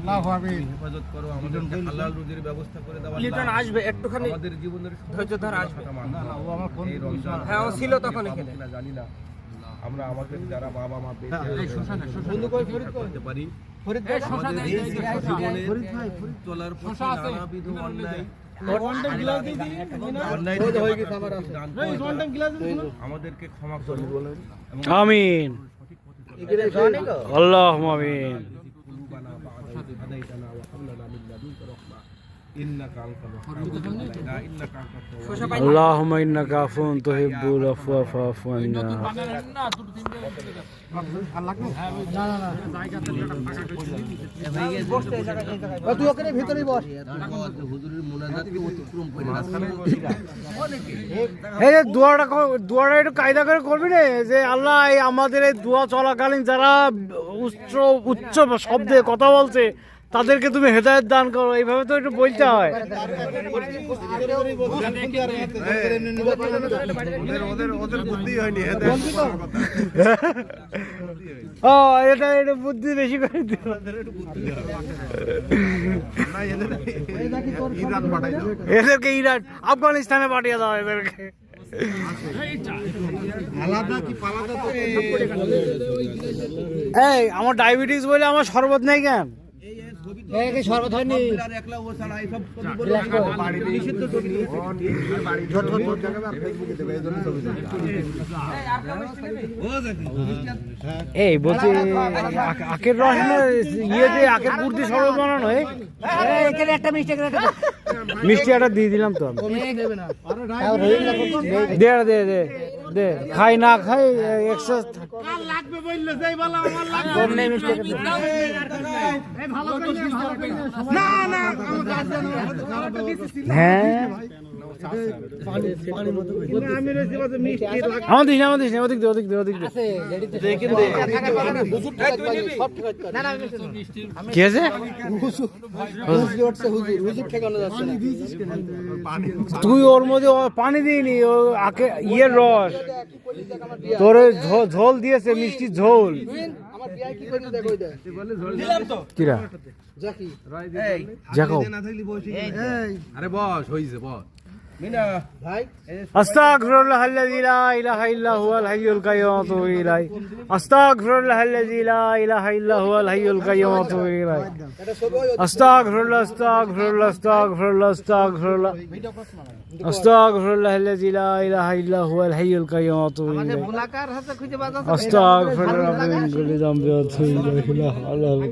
হেফাজত করো, আমাদেরকে হালাল রুজির ব্যবস্থা করে দাও। লিটন আসবে একটুখানি, আমাদের জীবনের ধৈর্য ধরে আসবে। এই রমজান হ্যাঁ, ও ছিল তখন এখানে। কিনা জানি না, আমরা আমাদের যারা বাবা মা বেঁচে করতে পারি আমাদের জীবনের চলার পথে নানাবিধ অন্যায় আমাদেরকে ক্ষমা করুন। আমিন, আল্লাহুম্মা আমিন। আল্লাহুম্মা ইন্নাকা আফুন তুহিব্বুল আফওয়া ফা'ফু আন্না। তুই ওখানে ভিতরেই বস। হুজুরের মুনাজাতকে অতিক্রম করে এই যে দোয়াটা একটু কায়দা করে করবি রে, যে আল্লাহ এই আমাদের এই দোয়া চলাকালীন যারা উচ্চ শব্দে কথা বলছে তাদেরকে তুমি হেদায়েত দান করো, এইভাবে তো একটু বলতে হয়। ও এটা একটু বুদ্ধি বেশি করে দিও। এদেরকে ইরান আফগানিস্তানে পাঠিয়ে দাও এদেরকে। এই আমার ডায়াবেটিস বলে আমার শরবত নেই কেন? শরবত হয়নি। এই বলছি আখের রস না ইয়ে দিয়ে আখের গুড় দিয়ে শরবত বানানো হয়। একটা মিষ্টি একটা দিয়ে দিলাম তো আমি। দে দে দে দে, খাই না খাই এক্সেস হ্যাঁ আমার দিস না ওদিক দে ওদিক দে ওদিক দে। কি আছে? তুই ওর মধ্যে পানি দিইনি, ও আখে ইয়ের রস তোর ঝোল দিয়েছে, মিষ্টি ঝোল। কিরা যাকো আরে বস হইছে বস মিনা ভাই আস্তাগফিরুল্লাহাল্লাযী লা ইলাহা ইল্লা হুয়াল হাইয়ুল কাইয়্যুম ওয়া আতুবু ইলাইহি। আস্তাগফিরুল্লাহাল্লাযী লা ইলাহা ইল্লা হুয়াল হাইয়ুল কাইয়্যুম ওয়া আতুবু ইলাইহি। আস্তাগফিরুল্লাহ আস্তাগফিরুল্লাহ আস্তাগফিরুল্লাহ আস্তাগফিরুল্লাহ আস্তাগফিরুল্লাহাল্লাযী লা ইলাহা ইল্লা হুয়াল হাইয়ুল কাইয়্যুম ওয়া আতুবু ইলাইহি। আস্তাগফিরুল্লাহ মিন কুল্লি যামবিন ওয়া আতুবু ইলাইহি।